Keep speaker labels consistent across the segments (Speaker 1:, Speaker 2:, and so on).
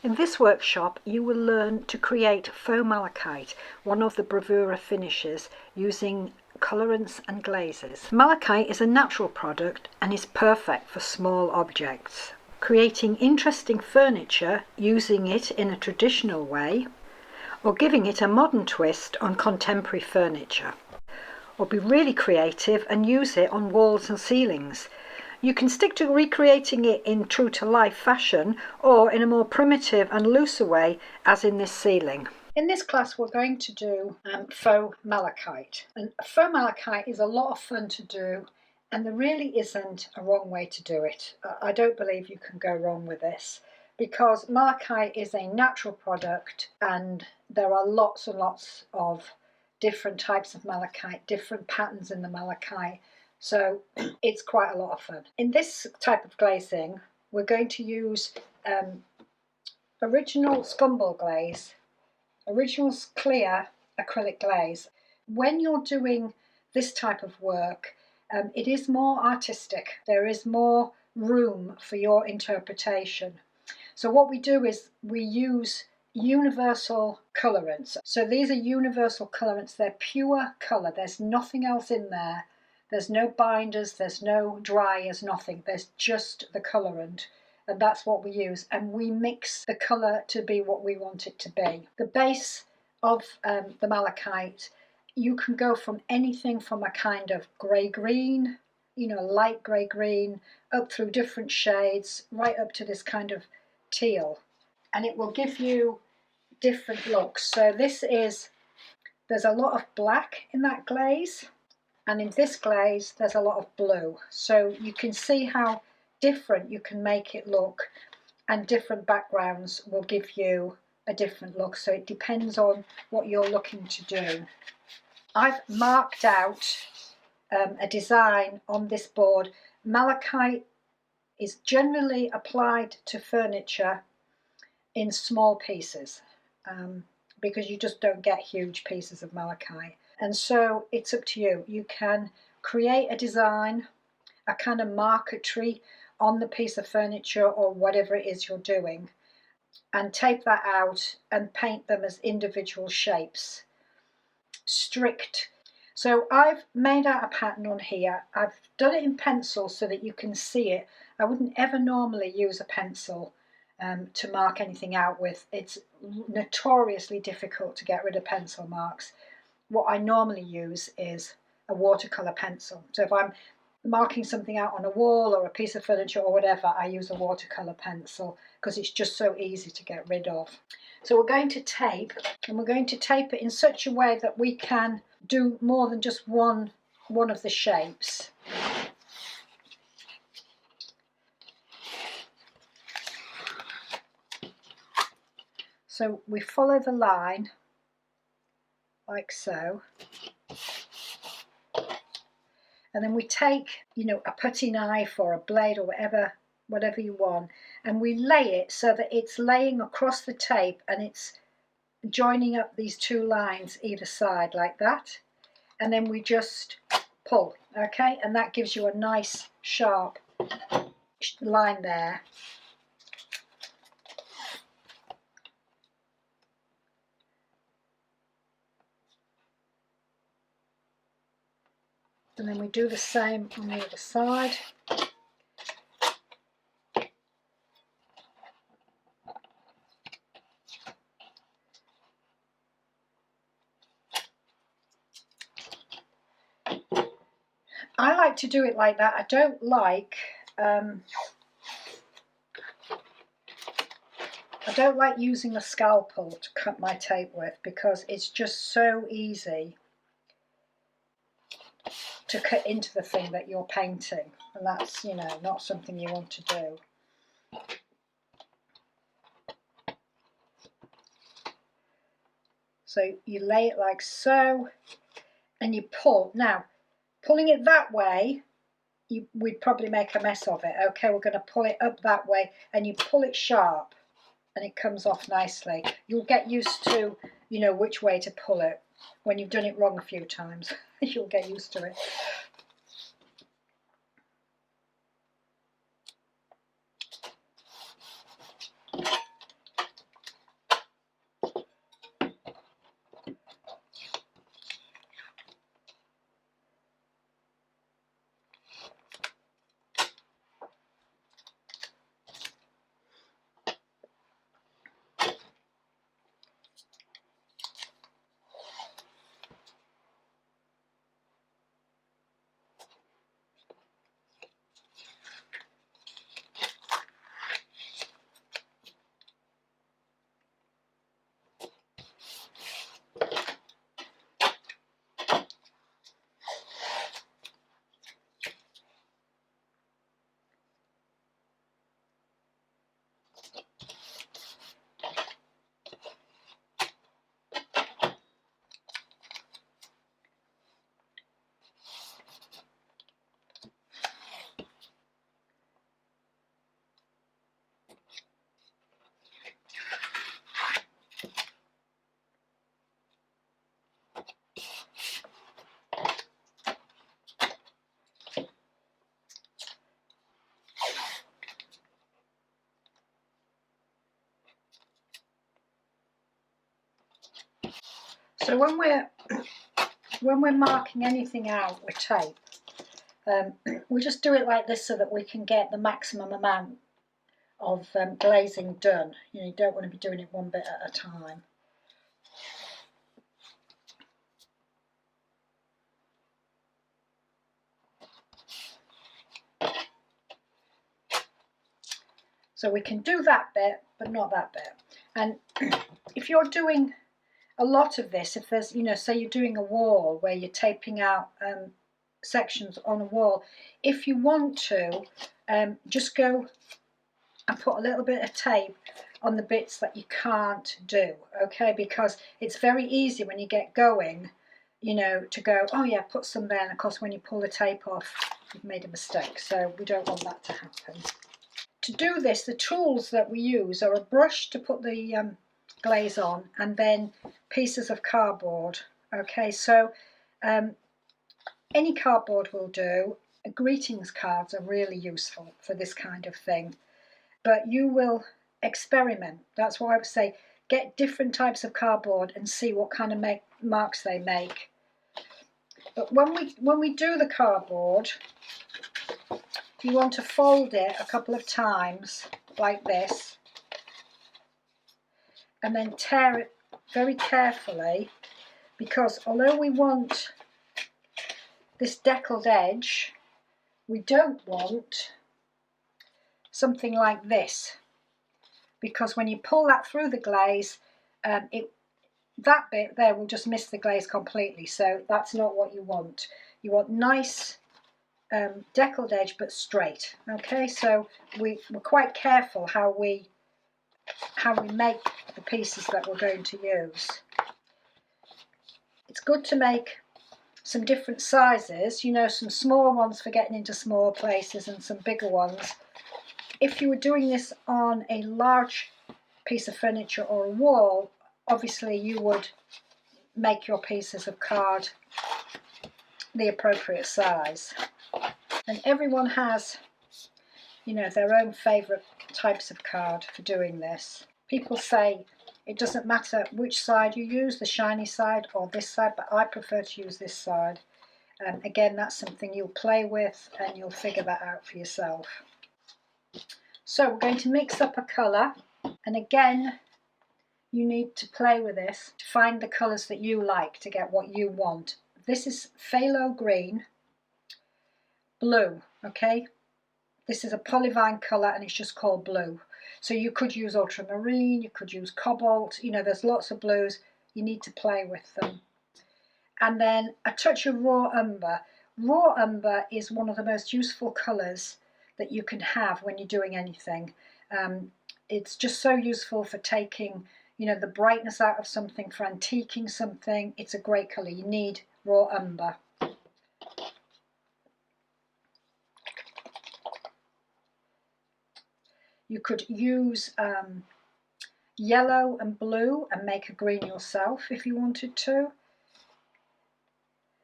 Speaker 1: In this workshop you will learn to create faux malachite, one of the bravura finishes, using colorants and glazes. Malachite is a natural product and is perfect for small objects. Creating interesting furniture using it in a traditional way, or giving it a modern twist on contemporary furniture. Or be really creative and use it on walls and ceilings. You can stick to recreating it in true-to-life fashion or in a more primitive and looser way, as in this ceiling. In this class we're going to do faux malachite. And faux malachite is a lot of fun to do, and there really isn't a wrong way to do it. I don't believe you can go wrong with this, because malachite is a natural product and there are lots and lots of different types of malachite, different patterns in the malachite. So it's quite a lot of fun. In this type of glazing, we're going to use original scumball glaze, original clear acrylic glaze. When you're doing this type of work, it is more artistic. There is more room for your interpretation. So what we do is we use universal colorants. So these are universal colorants. They're pure color. There's nothing else in there. There's no binders, there's no dryers, nothing. There's just the colorant, and that's what we use. And we mix the colour to be what we want it to be. The base of the malachite, you can go from anything from a kind of grey-green, you know, light grey-green, up through different shades, right up to this kind of teal. And it will give you different looks. So there's a lot of black in that glaze. And in this glaze, there's a lot of blue. So you can see how different you can make it look, and different backgrounds will give you a different look. So it depends on what you're looking to do. I've marked out a design on this board. Malachite is generally applied to furniture in small pieces because you just don't get huge pieces of malachite. And so it's up to you. You can create a design, a kind of marquetry on the piece of furniture or whatever it is you're doing, and tape that out and paint them as individual shapes. Strict. So I've made out a pattern on here. I've done it in pencil so that you can see it. I wouldn't ever normally use a pencil to mark anything out with. It's notoriously difficult to get rid of pencil marks. What I normally use is a watercolour pencil. So if I'm marking something out on a wall or a piece of furniture or whatever, I use a watercolour pencil because it's just so easy to get rid of. So we're going to tape, and we're going to tape it in such a way that we can do more than just one of the shapes. So we follow the line like so, and then we take, you know, a putty knife or a blade or whatever you want, and we lay it so that it's laying across the tape and it's joining up these two lines either side like that, and then we just pull, okay, and that gives you a nice sharp line there. And then we do the same on the other side. I like to do it like that. I don't like using a scalpel to cut my tape with, because it's just so easy to cut into the thing that you're painting, and that's, you know, not something you want to do. So you lay it like so, and you pull. Now, pulling it that way, we'd probably make a mess of it. Okay, we're going to pull it up that way, and you pull it sharp, and it comes off nicely. You'll get used to, you know, which way to pull it. When you've done it wrong a few times, you'll get used to it. So when we're marking anything out with tape, we just do it like this so that we can get the maximum amount of glazing done. You know, you don't want to be doing it one bit at a time. So we can do that bit, but not that bit. And if you're doing a lot of this, if there's, you know, say you're doing a wall where you're taping out sections on a wall, if you want to, just go and put a little bit of tape on the bits that you can't do, okay? Because it's very easy when you get going, you know, to go, oh yeah, put some there, and of course when you pull the tape off, you've made a mistake. So we don't want that to happen. To do this, the tools that we use are a brush to put the glaze on, and then pieces of cardboard. Okay, so any cardboard will do. Greetings cards are really useful for this kind of thing, but you will experiment. That's why I would say get different types of cardboard and see what kind of marks they make. But when we do the cardboard, you want to fold it a couple of times like this, and then tear it very carefully, because although we want this deckled edge, we don't want something like this, because when you pull that through the glaze, that bit there will just miss the glaze completely. So that's not what you want. You want nice deckled edge but straight. Okay, so we're quite careful how we make the pieces that we're going to use. It's good to make some different sizes, you know, some small ones for getting into small places and some bigger ones. If you were doing this on a large piece of furniture or a wall, obviously you would make your pieces of card the appropriate size. And everyone has, you know, their own favourite types of card for doing this. People say it doesn't matter which side you use, the shiny side or this side, but I prefer to use this side. Again, that's something you'll play with and you'll figure that out for yourself. So we're going to mix up a colour, and again you need to play with this to find the colours that you like to get what you want. This is phthalo green, blue, okay? This is a polyvine colour and it's just called blue. So you could use ultramarine, you could use cobalt, you know, there's lots of blues. You need to play with them. And then a touch of raw umber. Raw umber is one of the most useful colours that you can have when you're doing anything. It's just so useful for taking, you know, the brightness out of something, for antiquing something. It's a great colour. You need raw umber. You could use yellow and blue and make a green yourself if you wanted to.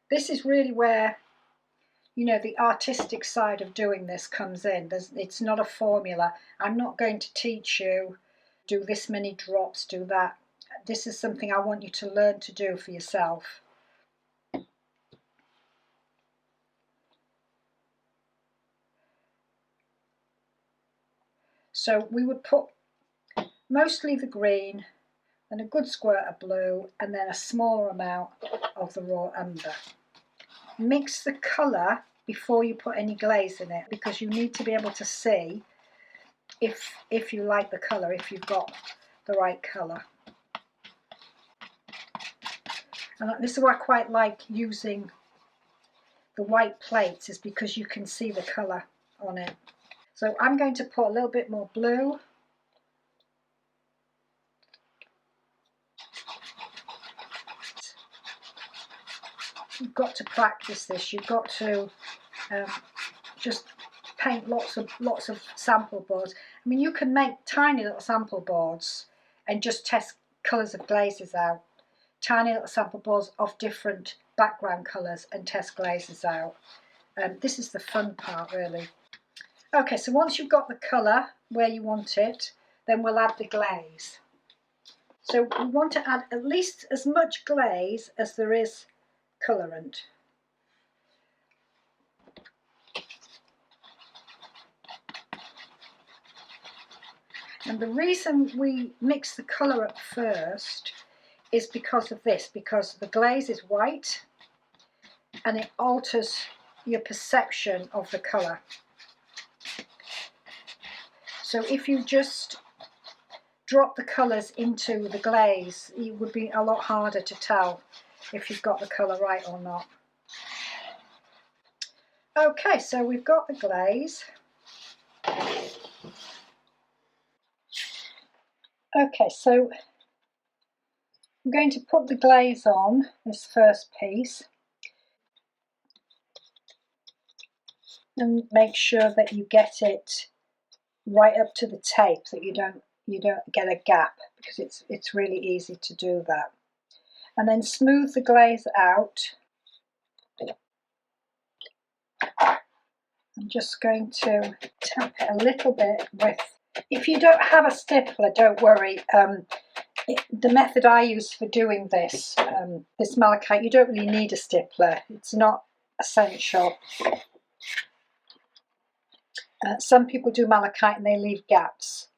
Speaker 1: This is really where, you know, the artistic side of doing this comes in. It's not a formula. I'm not going to teach you, do this many drops, do that. This is something I want you to learn to do for yourself. So we would put mostly the green, then a good squirt of blue, and then a smaller amount of the raw umber. Mix the colour before you put any glaze in it, because you need to be able to see if you like the colour, if you've got the right colour. And this is why I quite like using the white plates, is because you can see the colour on it. So I'm going to put a little bit more blue. You've got to practice this. You've got to just paint lots of sample boards. I mean, you can make tiny little sample boards and just test colours of glazes out. Tiny little sample boards of different background colours and test glazes out. This is the fun part, really. Okay, so once you've got the colour where you want it, then we'll add the glaze. So we want to add at least as much glaze as there is colourant. And the reason we mix the colour up first is because of this, because the glaze is white and it alters your perception of the colour. So if you just drop the colours into the glaze, it would be a lot harder to tell if you've got the colour right or not. Okay, so we've got the glaze. Okay, so I'm going to put the glaze on this first piece and make sure that you get it right up to the tape, that you don't get a gap, because it's really easy to do that. And then smooth the glaze out. I'm just going to tap it a little bit with, if you don't have a stippler, don't worry. The method I use for doing this, this malachite, you don't really need a stippler. It's not essential. Some people do malachite and they leave gaps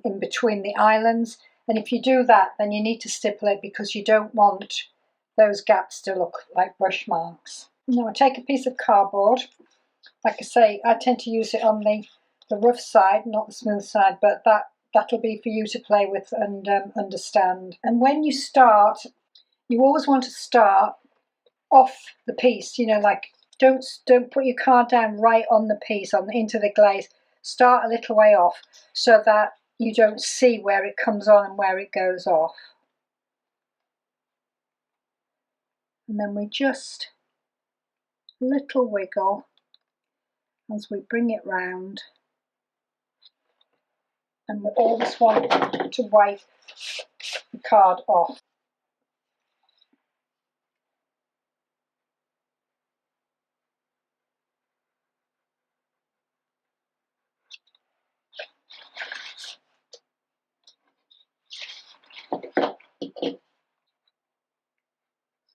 Speaker 1: in between the islands. And if you do that, then you need to stipple it, because you don't want those gaps to look like brush marks. Now I take a piece of cardboard. Like I say, I tend to use it on the rough side, not the smooth side, but that'll be for you to play with and understand. And when you start, you always want to start off the piece, you know, like don't put your card down right on the piece, into the glaze. Start a little way off so that you don't see where it comes on and where it goes off. And then we just a little wiggle as we bring it round, and we always want to wipe the card off.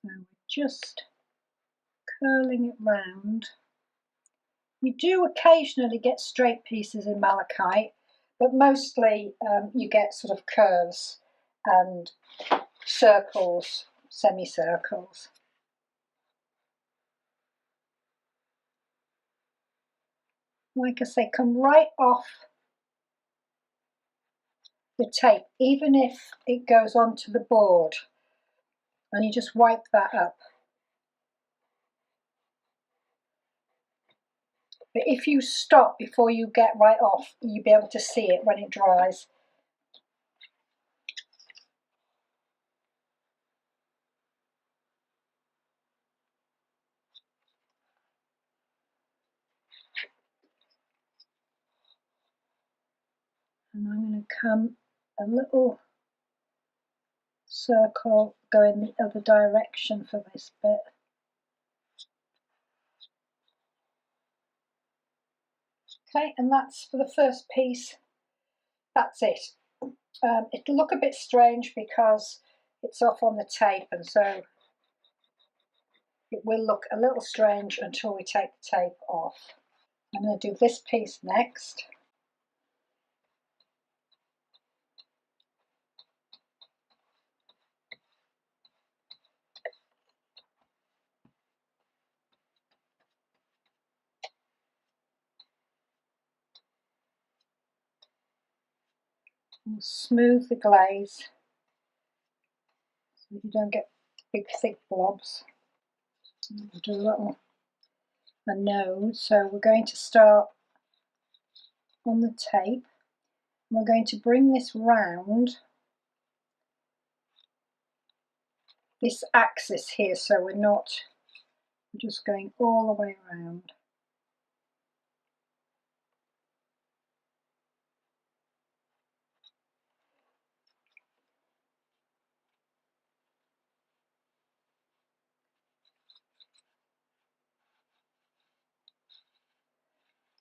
Speaker 1: So we're just curling it round. You do occasionally get straight pieces in malachite, but mostly you get sort of curves and circles, semicircles. Like I say, come right off the tape, even if it goes onto the board, and you just wipe that up. But if you stop before you get right off, you'll be able to see it when it dries. And I'm going to come a little circle going the other direction for this bit. Okay, and that's for the first piece. That's it. It'll look a bit strange because it's off on the tape, and so it will look a little strange until we take the tape off. I'm going to do this piece next. And smooth the glaze so you don't get big thick blobs. We'll do a little a nose. So we're going to start on the tape. We're going to bring this round this axis here, so we're just going all the way around.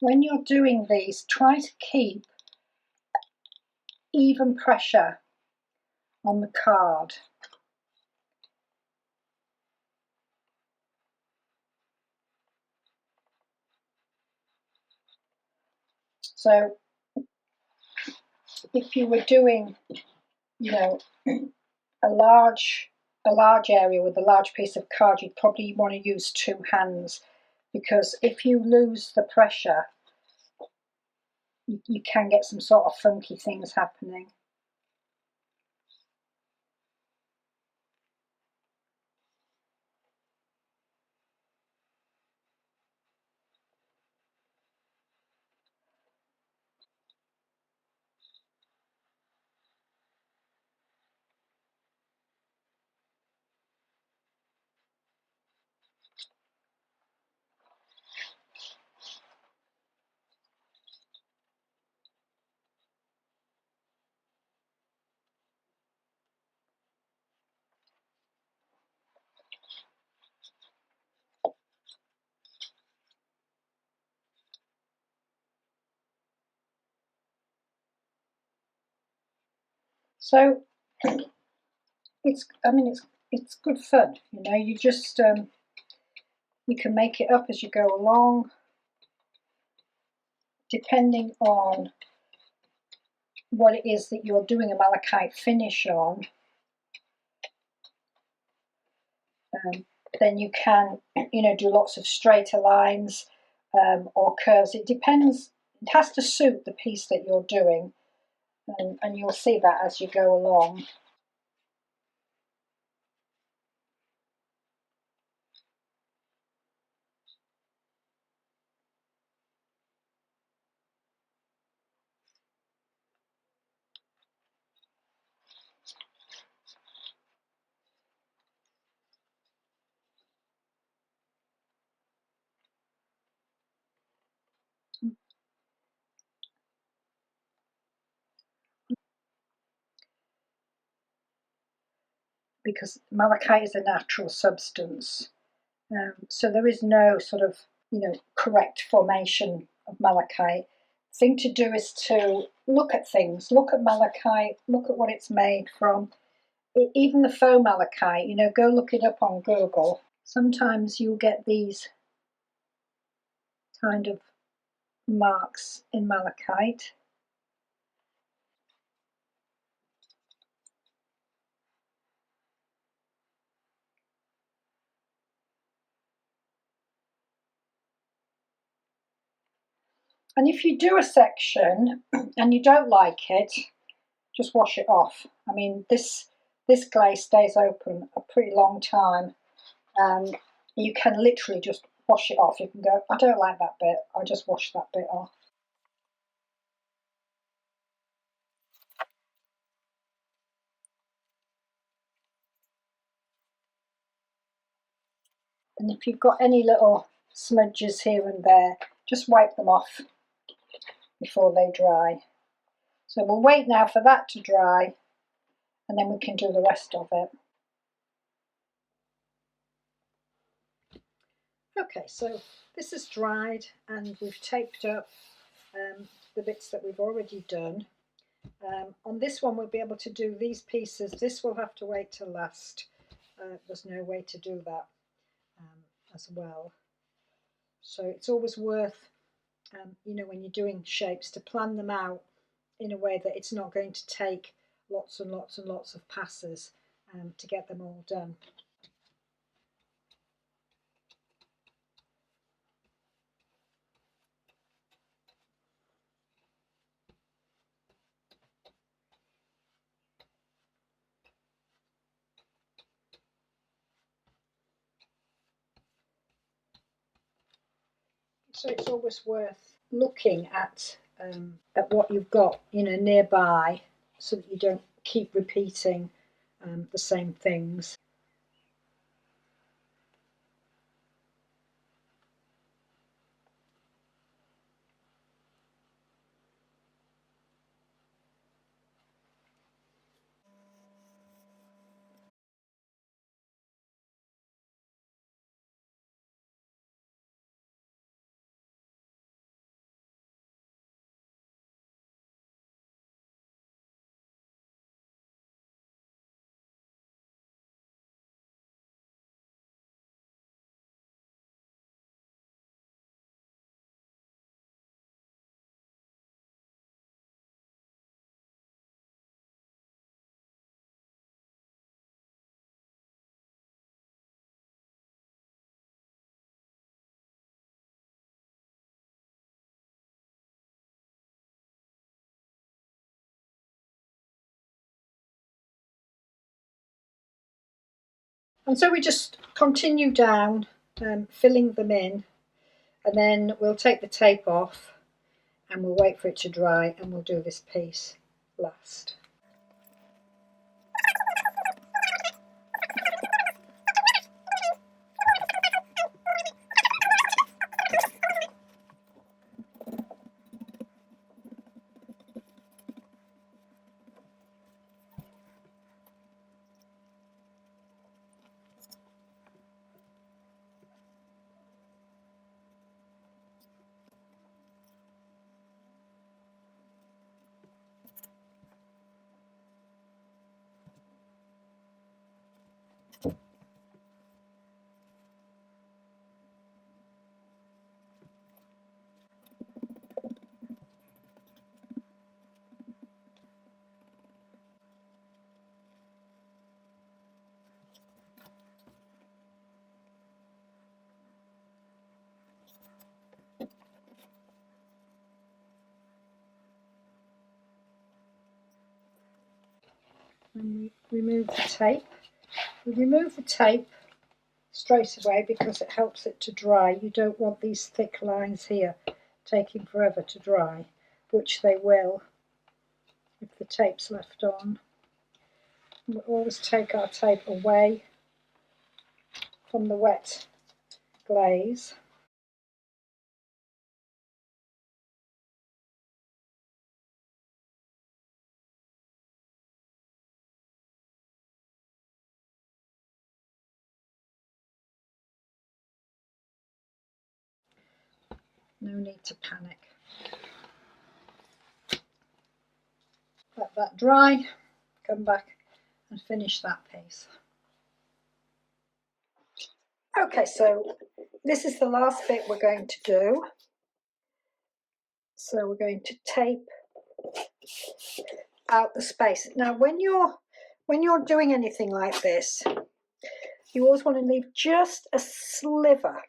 Speaker 1: When you're doing these, try to keep even pressure on the card. So if you were doing, you know, a large area with a large piece of card, you'd probably want to use 2 hands, because if you lose the pressure, you can get some sort of funky things happening. So it's good fun, you know. You just you can make it up as you go along, depending on what it is that you're doing a malachite finish on. Then you can, you know, do lots of straighter lines or curves. It depends. It has to suit the piece that you're doing, and you'll see that as you go along. Because malachite is a natural substance, so there is no sort of, you know, correct formation of malachite. Thing to do is to look at things, look at malachite, look at what it's made from. Even the faux malachite, you know, go look it up on Google. Sometimes you'll get these kind of marks in malachite. And if you do a section and you don't like it, just wash it off. I mean, this glaze stays open a pretty long time, and you can literally just wash it off. You can go, I don't like that bit, I'll just wash that bit off. And if you've got any little smudges here and there, just wipe them off before they dry. So we'll wait now for that to dry, and then we can do the rest of it. Okay, so this is dried and we've taped up the bits that we've already done. On this one we'll be able to do these pieces. This will have to wait till last. There's no way to do that as well. So it's always worth, you know, when you're doing shapes, to plan them out in a way that it's not going to take lots and lots and lots of passes to get them all done. So it's always worth looking at what you've got, you know, nearby, so that you don't keep repeating the same things. And so we just continue down, filling them in, and then we'll take the tape off and we'll wait for it to dry, and we'll do this piece last. And we remove the tape. We remove the tape straight away because it helps it to dry. You don't want these thick lines here taking forever to dry, which they will if the tape's left on. We'll always take our tape away from the wet glaze. No need to panic. Let that dry, come back and finish that piece. Okay, so this is the last bit we're going to do. So we're going to tape out the space. Now when you're doing anything like this, you always want to leave just a sliver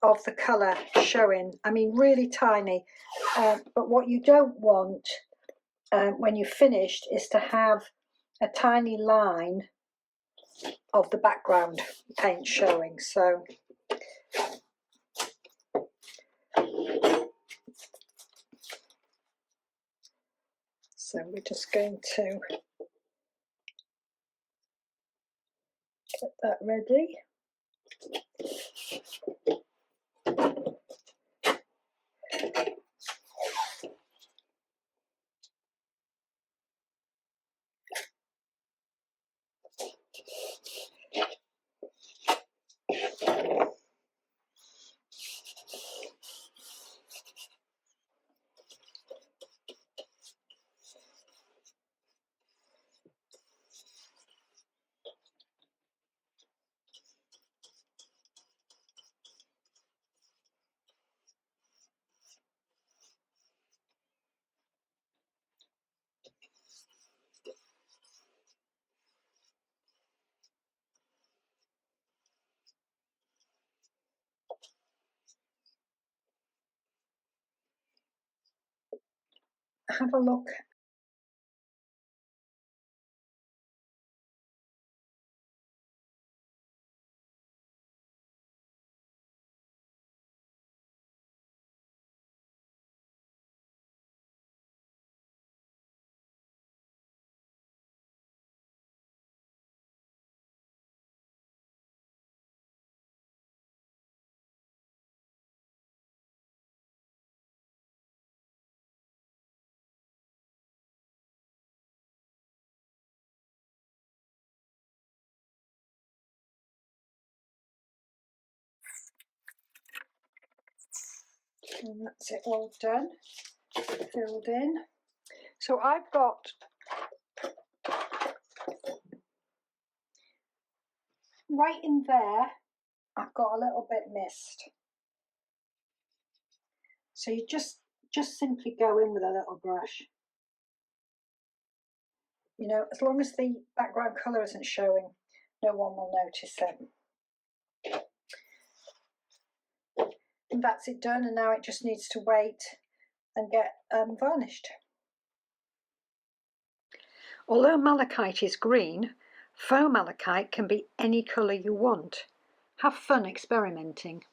Speaker 1: of the colour showing. I mean really tiny, but what you don't want when you've finished is to have a tiny line of the background paint showing. So we're just going to get that ready. Have a look. And that's it all done, filled in. So I've got right in there, I've got a little bit missed. So you just simply go in with a little brush. You know, as long as the background colour isn't showing, no one will notice it. And that's it done, and now it just needs to wait and get varnished. Although malachite is green, Faux malachite can be any colour you want. Have fun experimenting.